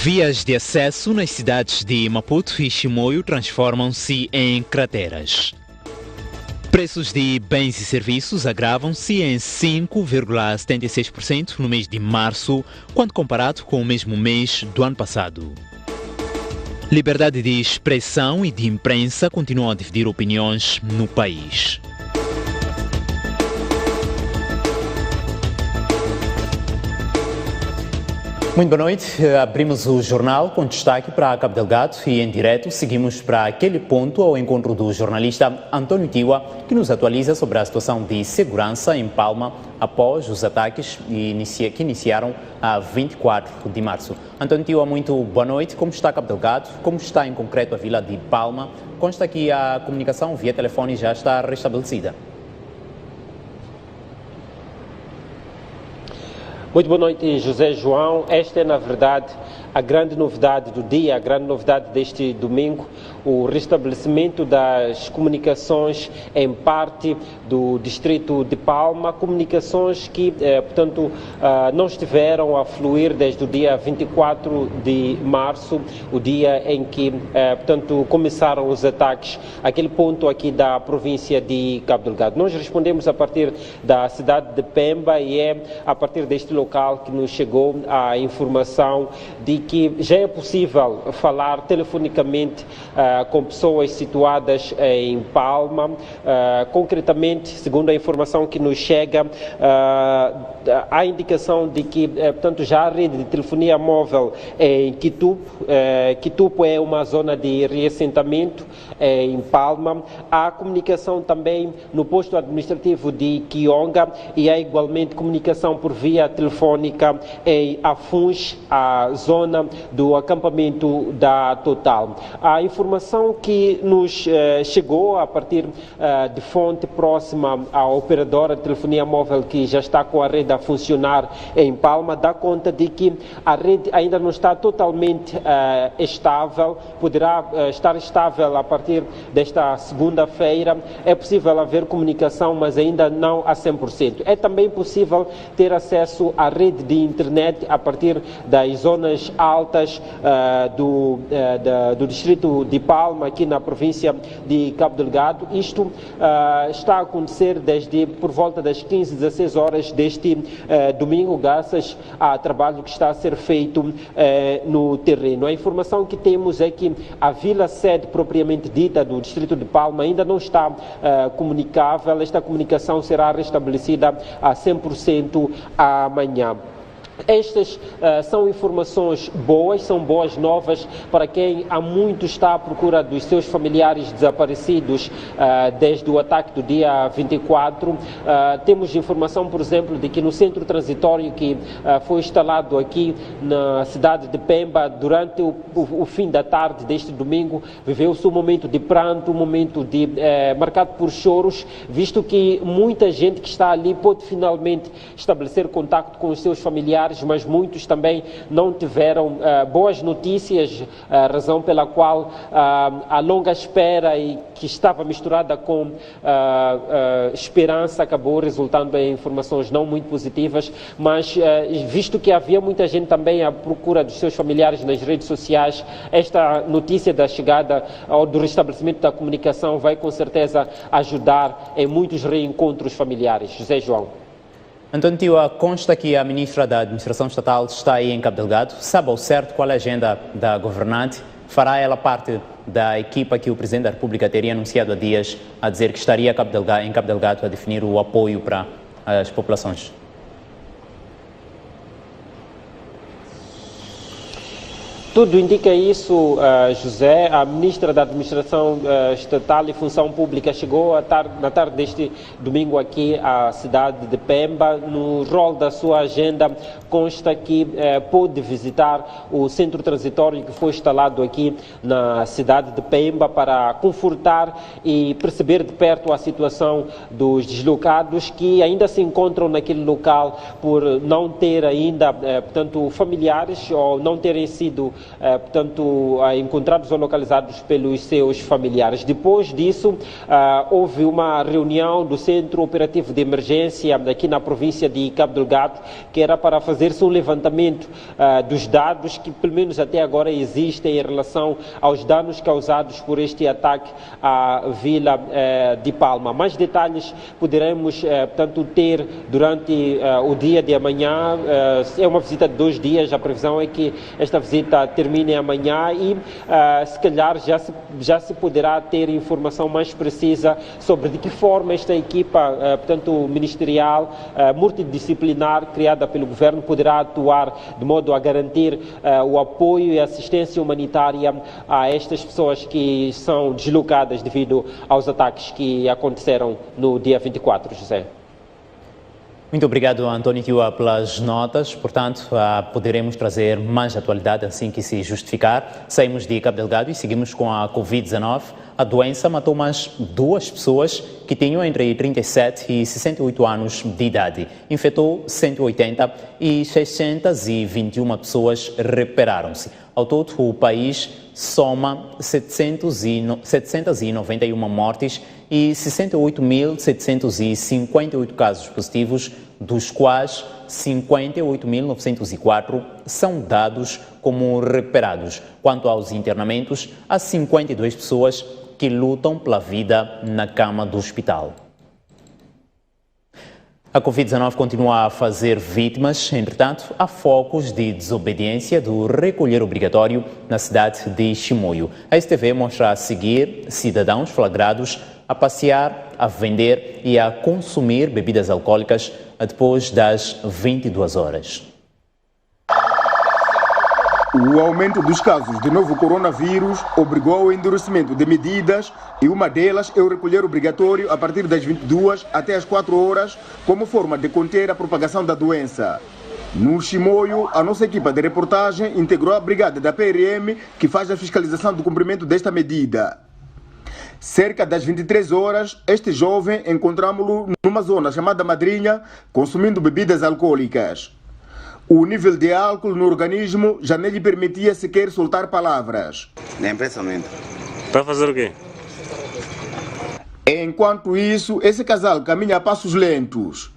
Vias de acesso nas cidades de Maputo e Chimoio transformam-se em crateras. Preços de bens e serviços agravam-se em 5,76% no mês de março, quando comparado com o mesmo mês do ano passado. Liberdade de expressão e de imprensa continuam a dividir opiniões no país. Muito boa noite. Abrimos o jornal com destaque para Cabo Delgado e, em direto, seguimos para aquele ponto ao encontro do jornalista António Tiwa, que nos atualiza sobre a situação de segurança em Palma após os ataques que iniciaram a 24 de março. António Tiwa, muito boa noite. Como está Cabo Delgado? Como está, em concreto, a vila de Palma? Consta que a comunicação via telefone já está restabelecida. Muito boa noite, José João. Esta é, na verdade, a grande novidade do dia, a grande novidade deste domingo, o restabelecimento das comunicações em parte do distrito de Palma, comunicações que, portanto, não estiveram a fluir desde o dia 24 de março, o dia em que, portanto, começaram os ataques, aquele ponto aqui da província de Cabo Delgado. Nós respondemos a partir da cidade de Pemba e é a partir deste local que nos chegou a informação de que já é possível falar telefonicamente com pessoas situadas em Palma. Concretamente, segundo a informação que nos chega, há indicação de que, portanto, já a rede de telefonia móvel em Quitupo, Quitupo é uma zona de reassentamento em Palma. Há comunicação também no posto administrativo de Quionga e há igualmente comunicação por via telefónica em Afuns, a zona do acampamento da Total. A informação que nos chegou a partir de fonte próxima à operadora de telefonia móvel que já está com a rede a funcionar em Palma dá conta de que a rede ainda não está totalmente estável, poderá estar estável a partir desta segunda-feira. É possível haver comunicação, mas ainda não a 100%. É também possível ter acesso à rede de internet a partir das zonas altas do distrito de Palma, aqui na província de Cabo Delgado. Isto está a acontecer desde por volta das 15, 16 horas deste domingo, graças ao trabalho que está a ser feito no terreno. A informação que temos é que a vila sede propriamente dita do distrito de Palma ainda não está comunicável. Esta comunicação será restabelecida a 100% amanhã. Estas são informações boas, são boas novas para quem há muito está à procura dos seus familiares desaparecidos desde o ataque do dia 24. Temos informação, por exemplo, de que no centro transitório que foi instalado aqui na cidade de Pemba, durante o fim da tarde deste domingo, viveu-se um momento de pranto, um momento marcado por choros, visto que muita gente que está ali pôde finalmente estabelecer contato com os seus familiares, mas muitos também não tiveram boas notícias, razão pela qual a longa espera e que estava misturada com esperança acabou resultando em informações não muito positivas, mas visto que havia muita gente também à procura dos seus familiares nas redes sociais, esta notícia da chegada ou do restabelecimento da comunicação vai com certeza ajudar em muitos reencontros familiares. José João. António Tiwa, consta que a ministra da Administração Estatal está aí em Cabo Delgado. Sabe ao certo qual é a agenda da governante? Fará ela parte da equipa que o Presidente da República teria anunciado há dias a dizer que estaria em Cabo Delgado a definir o apoio para as populações? Tudo indica isso, José. A ministra da Administração Estatal e Função Pública chegou na tarde deste domingo aqui à cidade de Pemba. No rol da sua agenda consta que pôde visitar o centro transitório que foi instalado aqui na cidade de Pemba para confortar e perceber de perto a situação dos deslocados que ainda se encontram naquele local por não ter ainda, portanto, familiares ou não terem sido encontrados ou localizados pelos seus familiares. Depois disso, houve uma reunião do Centro Operativo de Emergência aqui na província de Cabo Delgado, que era para fazer-se um levantamento dos dados que, pelo menos até agora, existem em relação aos danos causados por este ataque à Vila de Palma. Mais detalhes poderemos, ter durante o dia de amanhã. É uma visita de 2 dias, a previsão é que esta visita termine amanhã e se calhar já se poderá ter informação mais precisa sobre de que forma esta equipa, ministerial, multidisciplinar, criada pelo governo, poderá atuar de modo a garantir o apoio e assistência humanitária a estas pessoas que são deslocadas devido aos ataques que aconteceram no dia 24, José. Muito obrigado, António Tiwa, pelas notas. Portanto, poderemos trazer mais atualidade assim que se justificar. Saímos de Cabo Delgado e seguimos com a Covid-19. A doença matou mais 2 pessoas que tinham entre 37 e 68 anos de idade. Infectou 180 e 621 pessoas recuperaram-se. Ao todo, o país soma 791 mortes e 68.758 casos positivos, dos quais 58.904 são dados como recuperados. Quanto aos internamentos, há 52 pessoas que lutam pela vida na cama do hospital. A Covid-19 continua a fazer vítimas, entretanto, há focos de desobediência do recolher obrigatório na cidade de Chimoio. A STV mostra a seguir cidadãos flagrados a passear, a vender e a consumir bebidas alcoólicas depois das 22 horas. O aumento dos casos de novo coronavírus obrigou ao endurecimento de medidas e uma delas é o recolher obrigatório a partir das 22 até as 4 horas como forma de conter a propagação da doença. No Chimoio, a nossa equipa de reportagem integrou a brigada da PRM que faz a fiscalização do cumprimento desta medida. Cerca das 23 horas, este jovem encontramos-lo numa zona chamada Madrinha, consumindo bebidas alcoólicas. O nível de álcool no organismo já nem lhe permitia sequer soltar palavras. Nem pensamento. Para fazer o quê? Enquanto isso, esse casal caminha a passos lentos.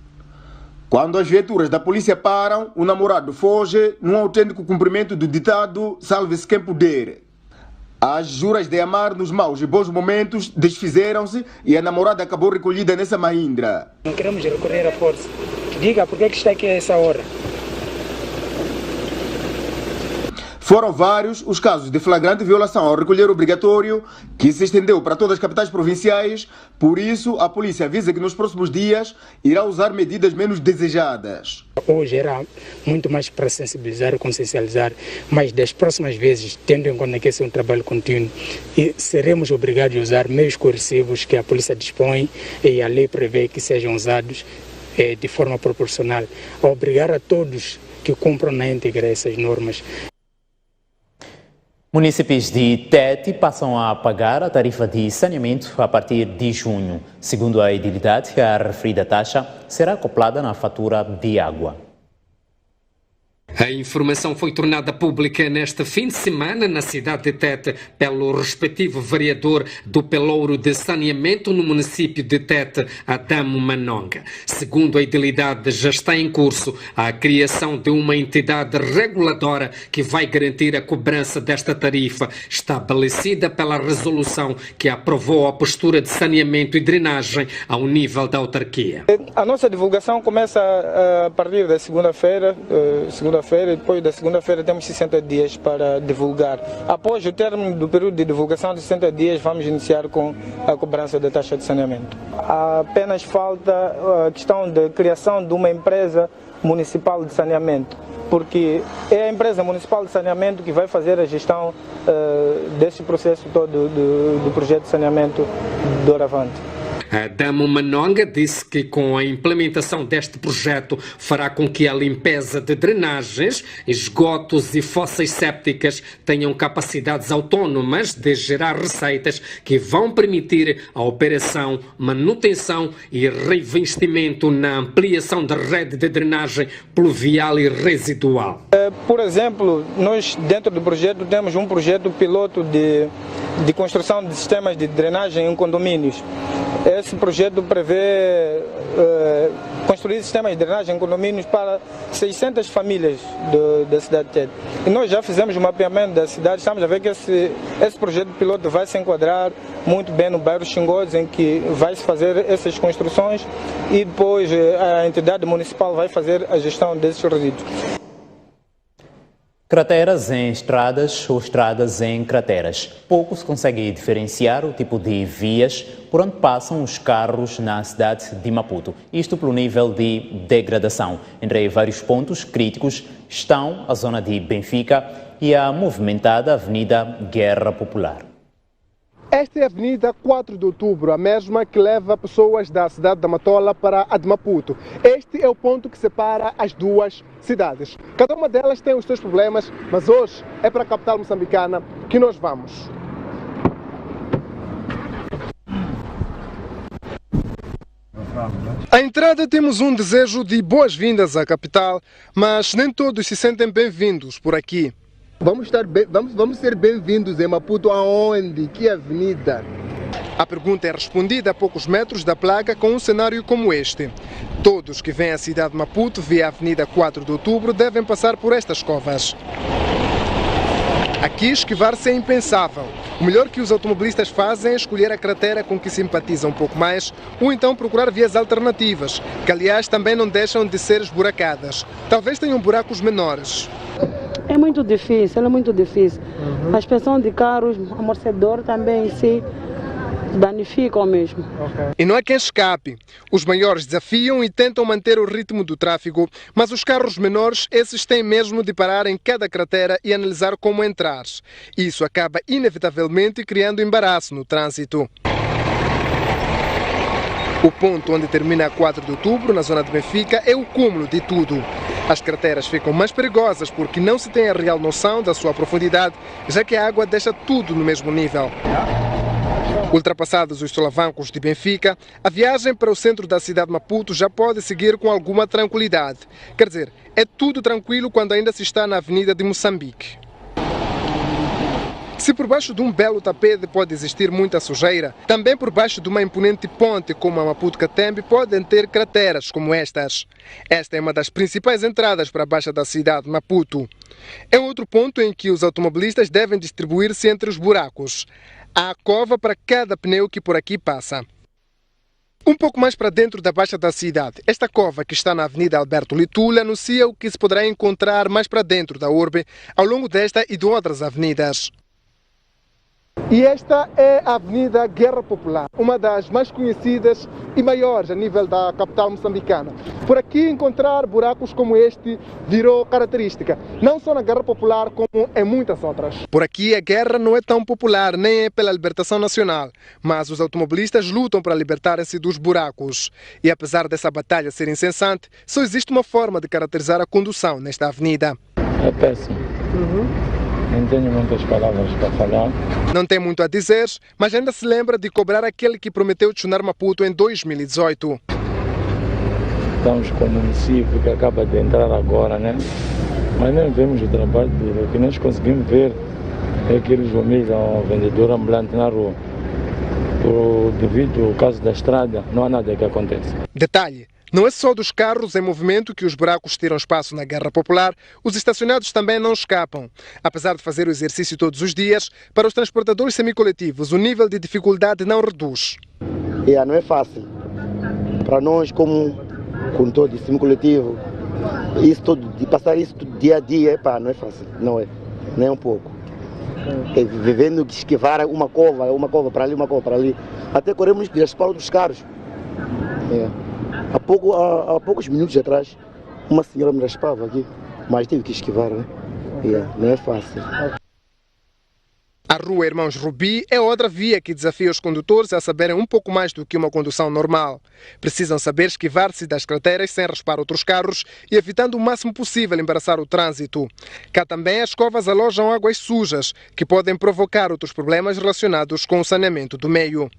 Quando as viaturas da polícia param, o namorado foge num autêntico cumprimento do ditado "Salve-se quem puder". As juras de amar nos maus e bons momentos desfizeram-se e a namorada acabou recolhida nessa Mahindra. Não queremos recorrer à força. Diga por que está aqui a essa hora. Foram vários os casos de flagrante violação ao recolher obrigatório que se estendeu para todas as capitais provinciais, por isso a polícia avisa que nos próximos dias irá usar medidas menos desejadas. Hoje era muito mais para sensibilizar e consciencializar, mas das próximas vezes, tendo em conta que esse é um trabalho contínuo, seremos obrigados a usar meios coercivos que a polícia dispõe e a lei prevê que sejam usados de forma proporcional, a obrigar a todos que cumpram na íntegra essas normas. Munícipes de Tete passam a pagar a tarifa de saneamento a partir de junho. Segundo a edilidade, a referida taxa será acoplada na fatura de água. A informação foi tornada pública neste fim de semana na cidade de Tete pelo respectivo vereador do Pelouro de Saneamento no município de Tete, Adamo Manonga. Segundo a edilidade, já está em curso a criação de uma entidade reguladora que vai garantir a cobrança desta tarifa, estabelecida pela resolução que aprovou a postura de saneamento e drenagem ao nível da autarquia. A nossa divulgação começa a partir da segunda-feira, e depois da segunda-feira temos 60 dias para divulgar. Após o término do período de divulgação de 60 dias, vamos iniciar com a cobrança da taxa de saneamento. Apenas falta a questão da criação de uma empresa municipal de saneamento, porque é a empresa municipal de saneamento que vai fazer a gestão deste processo todo do projeto de saneamento do Oravante. Adamo Manonga disse que com a implementação deste projeto fará com que a limpeza de drenagens, esgotos e fossas sépticas tenham capacidades autónomas de gerar receitas que vão permitir a operação, manutenção e reinvestimento na ampliação da rede de drenagem pluvial e residual. Por exemplo, nós dentro do projeto temos um projeto piloto de construção de sistemas de drenagem em condomínios. Esse projeto prevê construir sistemas de drenagem em condomínios para 600 famílias da cidade de Tete. E nós já fizemos o mapeamento da cidade, estamos a ver que esse projeto piloto vai se enquadrar muito bem no bairro Xingodes, em que vai se fazer essas construções e depois a entidade municipal vai fazer a gestão desses resíduos. Crateras em estradas ou estradas em crateras. Poucos conseguem diferenciar o tipo de vias por onde passam os carros na cidade de Maputo. Isto pelo nível de degradação. Entre vários pontos críticos estão a zona de Benfica e a movimentada Avenida Guerra Popular. Esta é a Avenida 4 de Outubro, a mesma que leva pessoas da cidade da Matola para a de Maputo. Este é o ponto que separa as duas cidades. Cada uma delas tem os seus problemas, mas hoje é para a capital moçambicana que nós vamos. À entrada temos um desejo de boas-vindas à capital, mas nem todos se sentem bem-vindos por aqui. Vamos ser bem-vindos em Maputo aonde? Que avenida? A pergunta é respondida a poucos metros da placa com um cenário como este. Todos que vêm à cidade de Maputo via a Avenida 4 de Outubro devem passar por estas covas. Aqui esquivar-se é impensável. O melhor que os automobilistas fazem é escolher a cratera com que simpatizam um pouco mais ou então procurar vias alternativas, que aliás também não deixam de ser esburacadas. Talvez tenham buracos menores. É muito difícil. A inspeção de carros, amortecedor também se danificam mesmo. E não é quem escape. Os maiores desafiam e tentam manter o ritmo do tráfego, mas os carros menores, esses têm mesmo de parar em cada cratera e analisar como entrar. Isso acaba inevitavelmente criando embaraço no trânsito. O ponto onde termina a 4 de Outubro, na zona de Benfica, é o cúmulo de tudo. As crateras ficam mais perigosas porque não se tem a real noção da sua profundidade, já que a água deixa tudo no mesmo nível. Ultrapassados os solavancos de Benfica, a viagem para o centro da cidade de Maputo já pode seguir com alguma tranquilidade. Quer dizer, é tudo tranquilo quando ainda se está na Avenida de Moçambique. Se por baixo de um belo tapete pode existir muita sujeira, também por baixo de uma imponente ponte como a Maputo-Catembe podem ter crateras como estas. Esta é uma das principais entradas para a baixa da cidade de Maputo. É outro ponto em que os automobilistas devem distribuir-se entre os buracos. Há cova para cada pneu que por aqui passa. Um pouco mais para dentro da baixa da cidade, esta cova que está na Avenida Alberto Litula anuncia o que se poderá encontrar mais para dentro da urbe, ao longo desta e de outras avenidas. E esta é a Avenida Guerra Popular, uma das mais conhecidas e maiores a nível da capital moçambicana. Por aqui encontrar buracos como este virou característica, não só na Guerra Popular como em muitas outras. Por aqui a guerra não é tão popular, nem é pela libertação nacional, mas os automobilistas lutam para libertarem-se dos buracos. E apesar dessa batalha ser incessante, só existe uma forma de caracterizar a condução nesta avenida. É péssimo. Não tenho muitas palavras para falar. Não tem muito a dizer, mas ainda se lembra de cobrar aquele que prometeu tunar Maputo em 2018. Estamos com o município que acaba de entrar agora, né? Mas não vemos o trabalho dele. O que nós conseguimos ver é que eles humilham o vendedor ambulante na rua. Devido ao caso da estrada, não há nada que acontece. Detalhe. Não é só dos carros em movimento que os buracos tiram espaço na Guerra Popular, os estacionados também não escapam. Apesar de fazer o exercício todos os dias, para os transportadores semicoletivos o nível de dificuldade não reduz. Não é fácil. Para nós, como condutor de semicoletivo, de passar isso dia a dia, não é fácil, não é, nem um pouco. Vivendo que esquivar uma cova para ali, uma cova para ali, até corremos de respaldo dos carros. Há poucos minutos atrás, uma senhora me raspava aqui, mas tive que esquivar, né? Não é fácil. A Rua Irmãos Rubi é outra via que desafia os condutores a saberem um pouco mais do que uma condução normal. Precisam saber esquivar-se das crateras sem raspar outros carros e evitando o máximo possível embaraçar o trânsito. Cá também as covas alojam águas sujas, que podem provocar outros problemas relacionados com o saneamento do meio.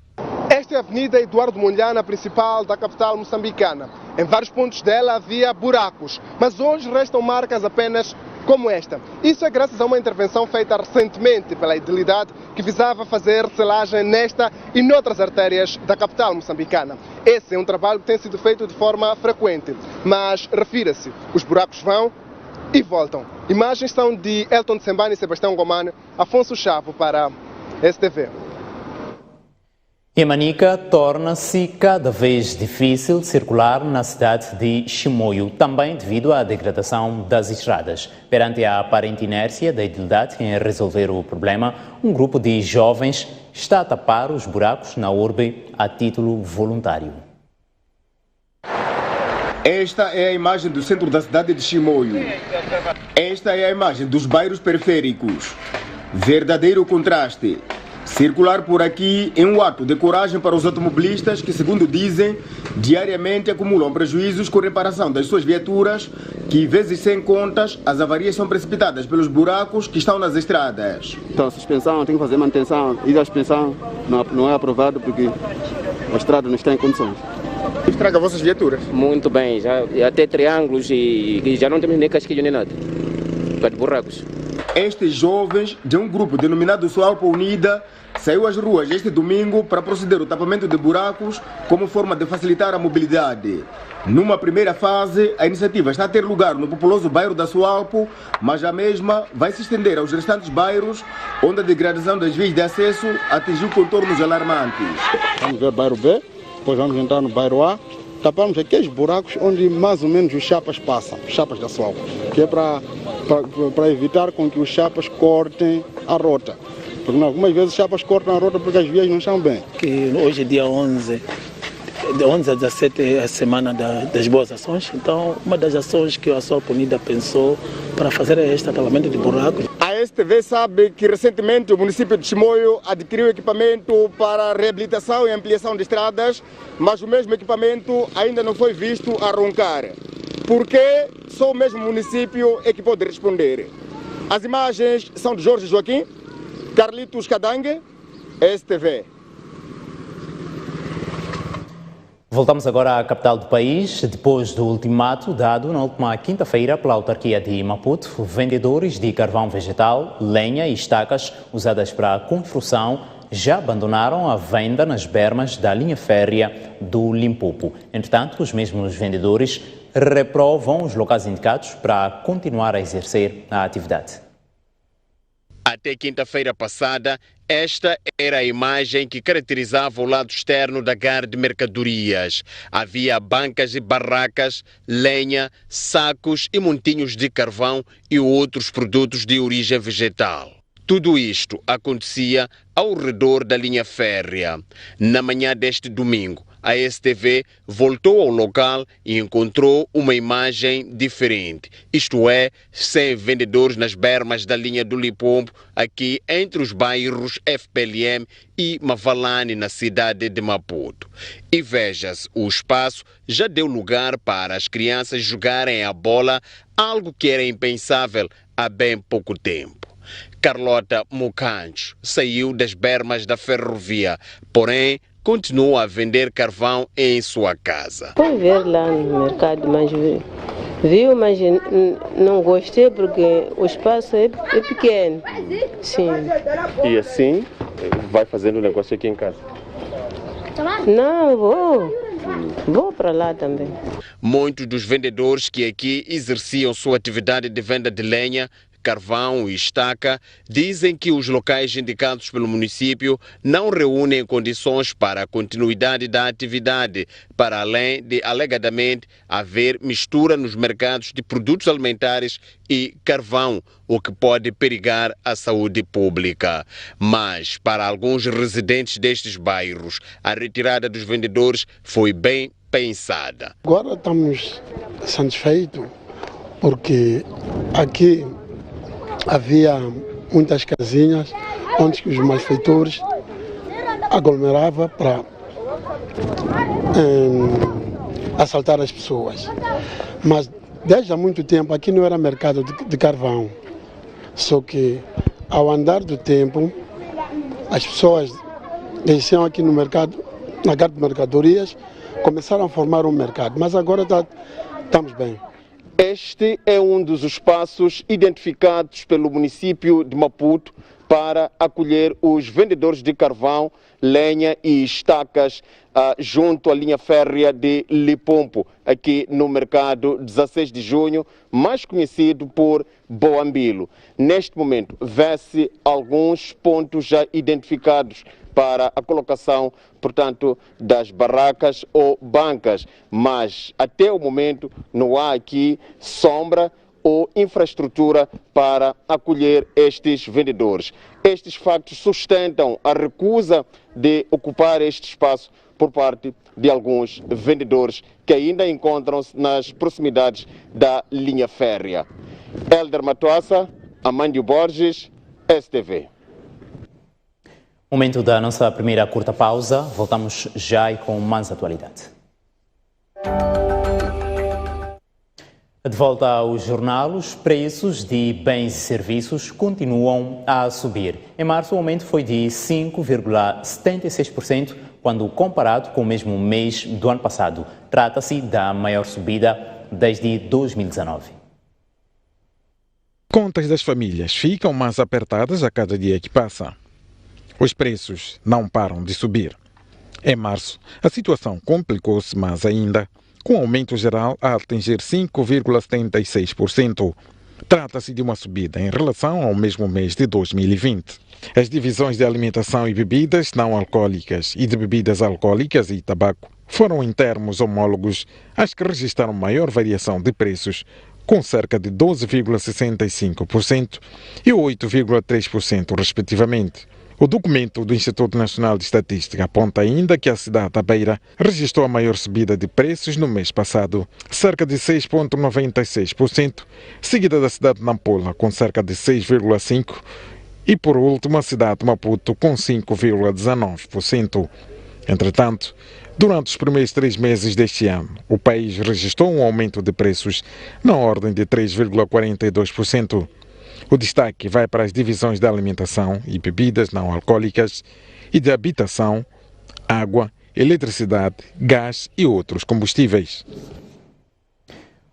Esta é a Avenida Eduardo Mondlane, a principal da capital moçambicana. Em vários pontos dela havia buracos, mas hoje restam marcas apenas como esta. Isso é graças a uma intervenção feita recentemente pela Idilidade, que visava fazer selagem nesta e noutras artérias da capital moçambicana. Esse é um trabalho que tem sido feito de forma frequente, mas refira-se, os buracos vão e voltam. Imagens são de Elton Tsembani e Sebastião Gomane, Afonso Chavo para STV. Em Manica, torna-se cada vez difícil circular na cidade de Chimoio, também devido à degradação das estradas. Perante a aparente inércia da Idilidade em resolver o problema, um grupo de jovens está a tapar os buracos na urbe a título voluntário. Esta é a imagem do centro da cidade de Chimoio. Esta é a imagem dos bairros periféricos. Verdadeiro contraste. Circular por aqui é um ato de coragem para os automobilistas que, segundo dizem, diariamente acumulam prejuízos com a reparação das suas viaturas, que, vezes sem contas, as avarias são precipitadas pelos buracos que estão nas estradas. Então, a suspensão tem que fazer manutenção e a suspensão não é aprovado porque a estrada não está em condições. Estraga vossas viaturas? Muito bem, já até triângulos e já não temos nem casquilho nem nada, para de buracos. Estes jovens de um grupo denominado Sualpa Unida saiu às ruas este domingo para proceder ao tapamento de buracos como forma de facilitar a mobilidade. Numa primeira fase, a iniciativa está a ter lugar no populoso bairro da Sualpo, mas a mesma vai se estender aos restantes bairros, onde a degradação das vias de acesso atingiu contornos alarmantes. Vamos ver o bairro B, depois vamos entrar no bairro A. Tapamos aqueles buracos onde mais ou menos os chapas passam, os chapas da Sualpo, que é para evitar com que os chapas cortem a rota. Porque algumas vezes os chapas cortam a rota porque as vias não estão bem. Que hoje é dia 11, de 11 a 17 é a semana das boas ações. Então, uma das ações que a Sualpo Unida pensou para fazer é este acabamento de buracos. A STV sabe que recentemente o município de Chimoio adquiriu equipamento para reabilitação e ampliação de estradas, mas o mesmo equipamento ainda não foi visto a roncar. Porque só o mesmo município é que pode responder. As imagens são de Jorge Joaquim, Carlitos Cadangue, STV. Voltamos agora à capital do país. Depois do ultimato dado na última quinta-feira pela autarquia de Maputo, vendedores de carvão vegetal, lenha e estacas usadas para a construção já abandonaram a venda nas bermas da linha férrea do Limpopo. Entretanto, os mesmos vendedores reprovam os locais indicados para continuar a exercer a atividade. Até quinta-feira passada, esta era a imagem que caracterizava o lado externo da gare de mercadorias. Havia bancas e barracas, lenha, sacos e montinhos de carvão e outros produtos de origem vegetal. Tudo isto acontecia ao redor da linha férrea. Na manhã deste domingo, a STV voltou ao local e encontrou uma imagem diferente. Isto é, sem vendedores nas bermas da linha do Limpopo, aqui entre os bairros FPLM e Mavalane, na cidade de Maputo. E veja-se, o espaço já deu lugar para as crianças jogarem a bola, algo que era impensável há bem pouco tempo. Carlota Mucancho saiu das bermas da ferrovia, porém continua a vender carvão em sua casa. Fui ver lá no mercado, mas viu, mas não gostei porque o espaço é pequeno. Sim. E assim vai fazendo negócio aqui em casa? Não, vou para lá também. Muitos dos vendedores que aqui exerciam sua atividade de venda de lenha, carvão e estaca dizem que os locais indicados pelo município não reúnem condições para a continuidade da atividade, para além de, alegadamente, haver mistura nos mercados de produtos alimentares e carvão, o que pode perigar a saúde pública. Mas, para alguns residentes destes bairros, a retirada dos vendedores foi bem pensada. Agora estamos satisfeitos porque aqui havia muitas casinhas onde os malfeitores aglomeravam para assaltar as pessoas. Mas desde há muito tempo aqui não era mercado de carvão. Só que ao andar do tempo as pessoas desciam aqui no mercado, na gare de mercadorias, começaram a formar um mercado. Mas agora estamos bem. Este é um dos espaços identificados pelo município de Maputo para acolher os vendedores de carvão, lenha e estacas junto à linha férrea de Lipompo, aqui no mercado 16 de junho, mais conhecido por Boambilo. Neste momento, vê-se alguns pontos já identificados para a colocação, portanto, das barracas ou bancas, mas até o momento não há aqui sombra ou infraestrutura para acolher estes vendedores. Estes factos sustentam a recusa de ocupar este espaço por parte de alguns vendedores que ainda encontram-se nas proximidades da linha férrea. Hélder Matoassa, Amândio Borges, STV. Momento da nossa primeira curta pausa. Voltamos já e com mais atualidade. De volta ao jornal, os preços de bens e serviços continuam a subir. Em março, o aumento foi de 5,76%, quando comparado com o mesmo mês do ano passado. Trata-se da maior subida desde 2019. Contas das famílias ficam mais apertadas a cada dia que passa. Os preços não param de subir. Em março, a situação complicou-se mais ainda, com aumento geral a atingir 5,76%. Trata-se de uma subida em relação ao mesmo mês de 2020. As divisões de alimentação e bebidas não alcoólicas e de bebidas alcoólicas e tabaco foram em termos homólogos as que registraram maior variação de preços, com cerca de 12,65% e 8,3% respectivamente. O documento do Instituto Nacional de Estatística aponta ainda que a cidade da Beira registrou a maior subida de preços no mês passado, cerca de 6,96%, seguida da cidade de Nampula, com cerca de 6,5%, e por último a cidade de Maputo, com 5,19%. Entretanto, durante os primeiros 3 meses deste ano, o país registrou um aumento de preços na ordem de 3,42%. O destaque vai para as divisões de alimentação e bebidas não alcoólicas e de habitação, água, eletricidade, gás e outros combustíveis.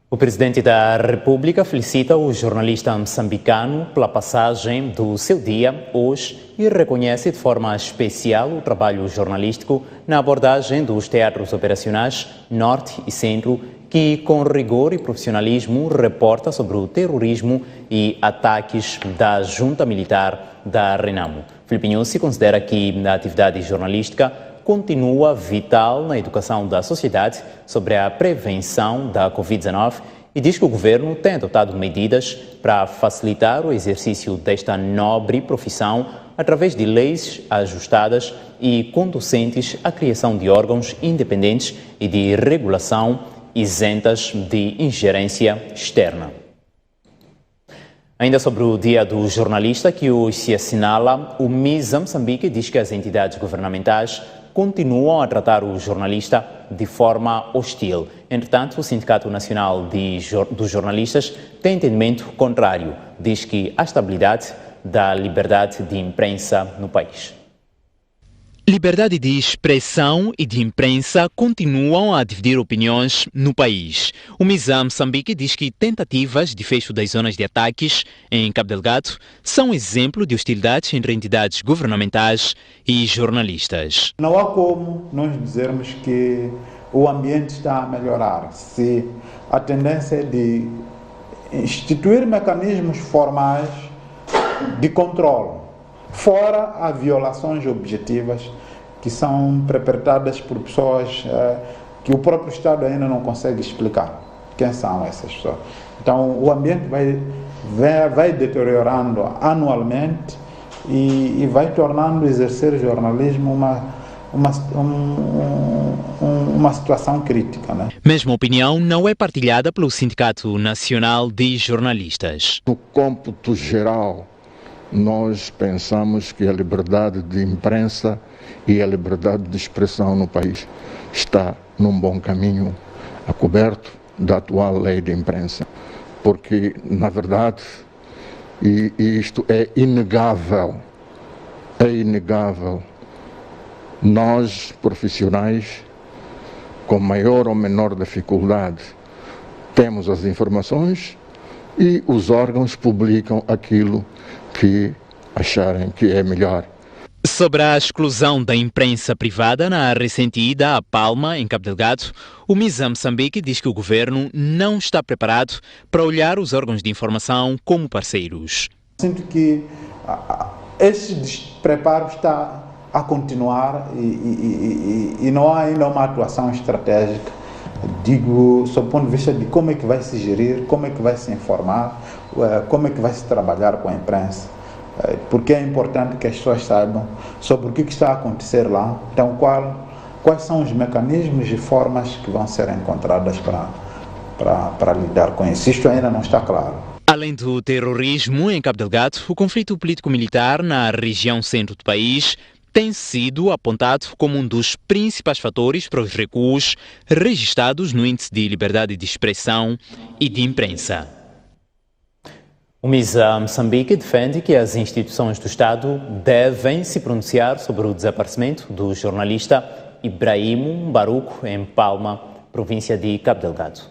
O presidente da República felicita o jornalista moçambicano pela passagem do seu dia hoje e reconhece de forma especial o trabalho jornalístico na abordagem dos teatros operacionais Norte e Centro, que com rigor e profissionalismo reporta sobre o terrorismo e ataques da junta militar da Renamo. Filipe Nyusi considera que a atividade jornalística continua vital na educação da sociedade sobre a prevenção da Covid-19 e diz que o governo tem adotado medidas para facilitar o exercício desta nobre profissão através de leis ajustadas e conducentes à criação de órgãos independentes e de regulação isentas de ingerência externa. Ainda sobre o Dia do Jornalista, que hoje se assinala, o MISA Moçambique diz que as entidades governamentais continuam a tratar o jornalista de forma hostil. Entretanto, o Sindicato Nacional dos Jornalistas tem entendimento contrário. Diz que há estabilidade da liberdade de imprensa no país. Liberdade de expressão e de imprensa continuam a dividir opiniões no país. O MISA Moçambique diz que tentativas de fecho das zonas de ataques em Cabo Delgado são exemplo de hostilidade entre entidades governamentais e jornalistas. Não há como nós dizermos que o ambiente está a melhorar se a tendência é de instituir mecanismos formais de controle. Fora as violações objetivas que são perpetradas por pessoas que o próprio Estado ainda não consegue explicar quem são essas pessoas. Então o ambiente vai deteriorando anualmente e vai tornando o exercer jornalismo uma situação crítica, né? Mesma opinião não é partilhada pelo Sindicato Nacional de Jornalistas. No cômputo geral, nós pensamos que a liberdade de imprensa e a liberdade de expressão no país está num bom caminho, acoberto da atual lei de imprensa. Porque, na verdade, e isto é inegável, nós, profissionais, com maior ou menor dificuldade, temos as informações e os órgãos publicam aquilo que acharem que é melhor. Sobre a exclusão da imprensa privada na recente ida a Palma, em Cabo Delgado, o MISA Moçambique diz que o governo não está preparado para olhar os órgãos de informação como parceiros. Sinto que esse despreparo está a continuar e não há ainda uma atuação estratégica, digo, sob o ponto de vista de como é que vai se gerir, como é que vai se informar, como é que vai se trabalhar com a imprensa. Porque é importante que as pessoas saibam sobre o que está a acontecer lá, então quais são os mecanismos e formas que vão ser encontradas para lidar com isso. Isto ainda não está claro. Além do terrorismo em Cabo Delgado, o conflito político-militar na região centro do país tem sido apontado como um dos principais fatores para os recuos registrados no Índice de Liberdade de Expressão e de Imprensa. O MISA Moçambique defende que as instituições do Estado devem se pronunciar sobre o desaparecimento do jornalista Ibrahim Mbaruku em Palma, província de Cabo Delgado.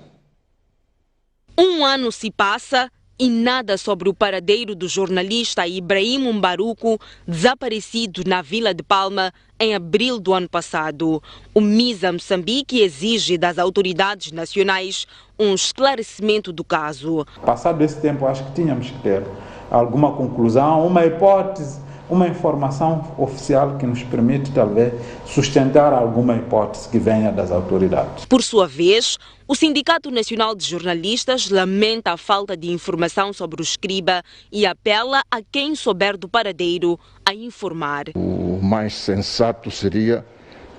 Um ano se passa e nada sobre o paradeiro do jornalista Ibrahim Mbaruku, desaparecido na vila de Palma em abril do ano passado. O MISA Moçambique exige das autoridades nacionais um esclarecimento do caso. Passado esse tempo, acho que tínhamos que ter alguma conclusão, uma hipótese, uma informação oficial que nos permite, talvez, sustentar alguma hipótese que venha das autoridades. Por sua vez, o Sindicato Nacional de Jornalistas lamenta a falta de informação sobre o escriba e apela a quem souber do paradeiro a informar. O mais sensato seria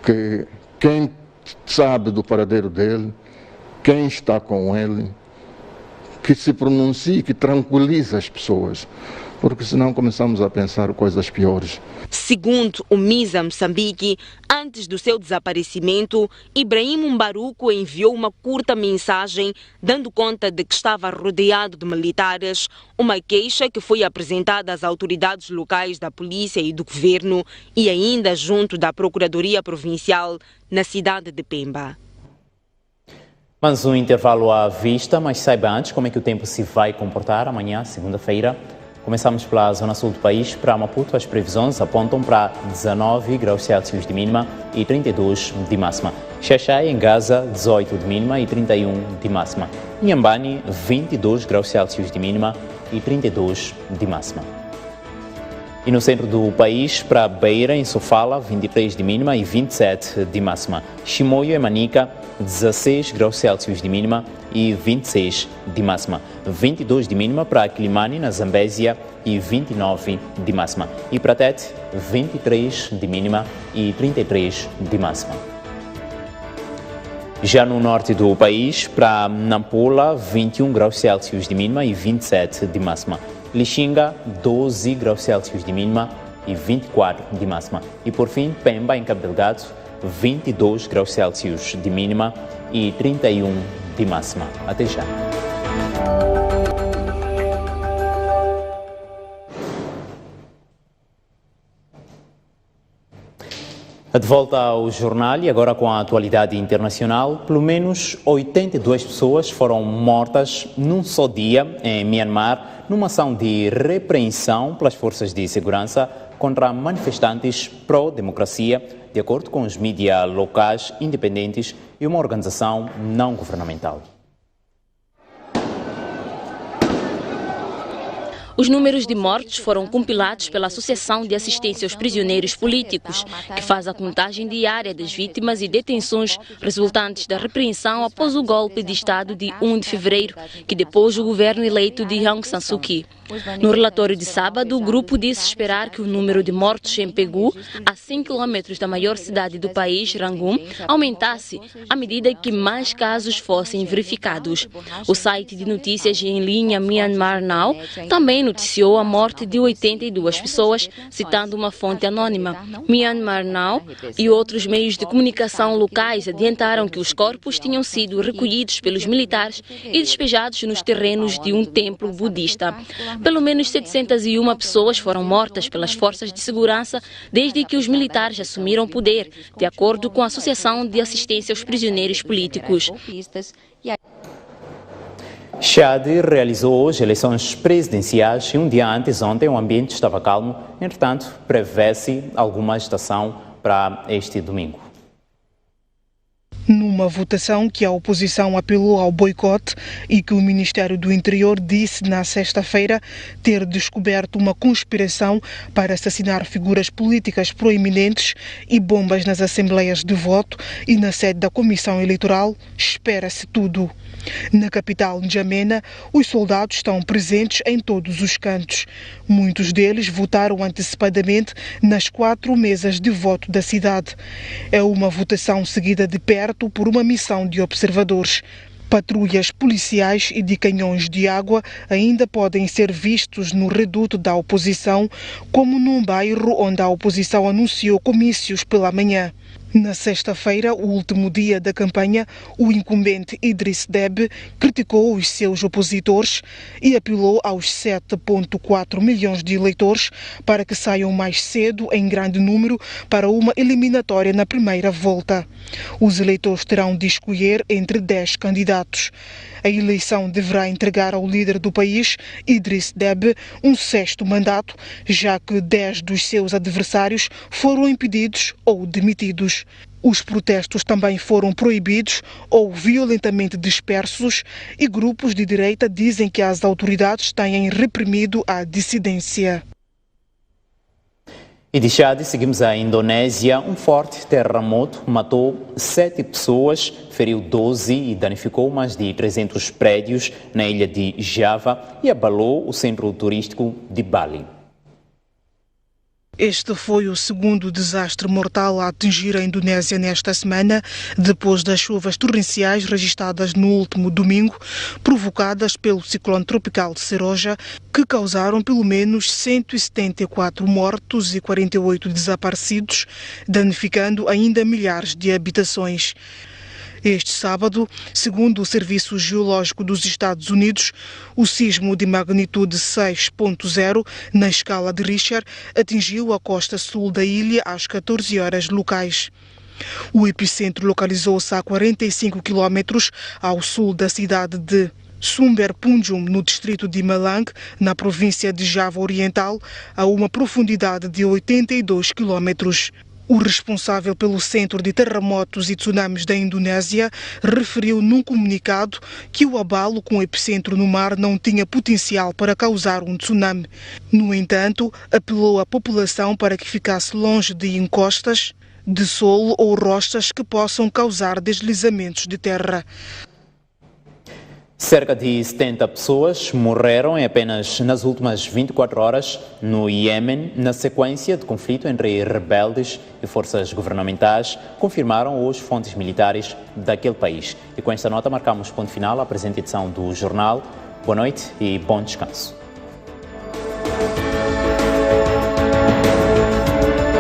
que quem sabe do paradeiro dele, quem está com ele, que se pronuncie, que tranquilize as pessoas, porque senão começamos a pensar coisas piores. Segundo o MISA Moçambique, antes do seu desaparecimento, Ibrahim Mbaruku enviou uma curta mensagem dando conta de que estava rodeado de militares, uma queixa que foi apresentada às autoridades locais da polícia e do governo e ainda junto da Procuradoria Provincial na cidade de Pemba. Mas um intervalo à vista, mas saiba antes como é que o tempo se vai comportar amanhã, segunda-feira. Começamos pela zona sul do país. Para Maputo, as previsões apontam para 19 graus Celsius de mínima e 32 de máxima. Xaxai, em Gaza, 18 de mínima e 31 de máxima. Inhambane, 22 graus Celsius de mínima e 32 de máxima. E no centro do país, para Beira, em Sofala, 23 de mínima e 27 de máxima. Chimoio, em Manica, 16 graus Celsius de mínima e 26 de máxima. 22 de mínima para Quilimane, na Zambésia, e 29 de máxima. E para Tete, 23 de mínima e 33 de máxima. Já no norte do país, para Nampula, 21 graus Celsius de mínima e 27 de máxima. Lixinga, 12 graus Celsius de mínima e 24 de máxima. E por fim, Pemba, em Cabo Delgado, 22 graus Celsius de mínima e 31 de máxima. Até já. De volta ao jornal e agora com a atualidade internacional, pelo menos 82 pessoas foram mortas num só dia em Myanmar, numa ação de repreensão pelas forças de segurança contra manifestantes pró-democracia, de acordo com os mídias locais independentes e uma organização não governamental. Os números de mortos foram compilados pela Associação de Assistência aos Prisioneiros Políticos, que faz a contagem diária das vítimas e detenções resultantes da repreensão após o golpe de Estado de 1 de fevereiro, que depôs o governo eleito de Aung San Suu Kyi. No relatório de sábado, o grupo disse esperar que o número de mortos em Pegu, a 100 km da maior cidade do país, Rangún, aumentasse à medida que mais casos fossem verificados. O site de notícias em linha Myanmar Now também noticiou a morte de 82 pessoas, citando uma fonte anônima. Myanmar Now e outros meios de comunicação locais adiantaram que os corpos tinham sido recolhidos pelos militares e despejados nos terrenos de um templo budista. Pelo menos 701 pessoas foram mortas pelas forças de segurança desde que os militares assumiram o poder, de acordo com a Associação de Assistência aos Prisioneiros Políticos. Chad realizou hoje eleições presidenciais e um dia antes, ontem, o ambiente estava calmo. Entretanto, prevê-se alguma agitação para este domingo. Numa votação que a oposição apelou ao boicote e que o Ministério do Interior disse na sexta-feira ter descoberto uma conspiração para assassinar figuras políticas proeminentes e bombas nas assembleias de voto e na sede da Comissão Eleitoral, espera-se tudo. Na capital N'Djamena, os soldados estão presentes em todos os cantos. Muitos deles votaram antecipadamente nas 4 mesas de voto da cidade. É uma votação seguida de perto por uma missão de observadores. Patrulhas policiais e de canhões de água ainda podem ser vistos no reduto da oposição, como num bairro onde a oposição anunciou comícios pela manhã. Na sexta-feira, o último dia da campanha, o incumbente Idriss Déby criticou os seus opositores e apelou aos 7,4 milhões de eleitores para que saiam mais cedo, em grande número, para uma eliminatória na primeira volta. Os eleitores terão de escolher entre 10 candidatos. A eleição deverá entregar ao líder do país, Idriss Déby, um 6º mandato, já que 10 dos seus adversários foram impedidos ou demitidos. Os protestos também foram proibidos ou violentamente dispersos e grupos de direita dizem que as autoridades têm reprimido a dissidência. E de Chad, seguimos a Indonésia. Um forte terremoto matou 7 pessoas, feriu 12 e danificou mais de 300 prédios na ilha de Java e abalou o centro turístico de Bali. Este foi o segundo desastre mortal a atingir a Indonésia nesta semana, depois das chuvas torrenciais registradas no último domingo, provocadas pelo ciclone tropical Seroja, que causaram pelo menos 174 mortos e 48 desaparecidos, danificando ainda milhares de habitações. Este sábado, segundo o Serviço Geológico dos Estados Unidos, o sismo de magnitude 6.0 na escala de Richter atingiu a costa sul da ilha às 14 horas locais. O epicentro localizou-se a 45 quilómetros ao sul da cidade de Sumber Punjum, no distrito de Malang, na província de Java Oriental, a uma profundidade de 82 quilómetros. O responsável pelo Centro de Terremotos e Tsunamis da Indonésia referiu num comunicado que o abalo com epicentro no mar não tinha potencial para causar um tsunami. No entanto, apelou à população para que ficasse longe de encostas de solo ou rochas que possam causar deslizamentos de terra. Cerca de 70 pessoas morreram apenas nas últimas 24 horas no Iêmen, na sequência de conflito entre rebeldes e forças governamentais, confirmaram hoje fontes militares daquele país. E com esta nota marcamos ponto final à presente edição do jornal. Boa noite e bom descanso.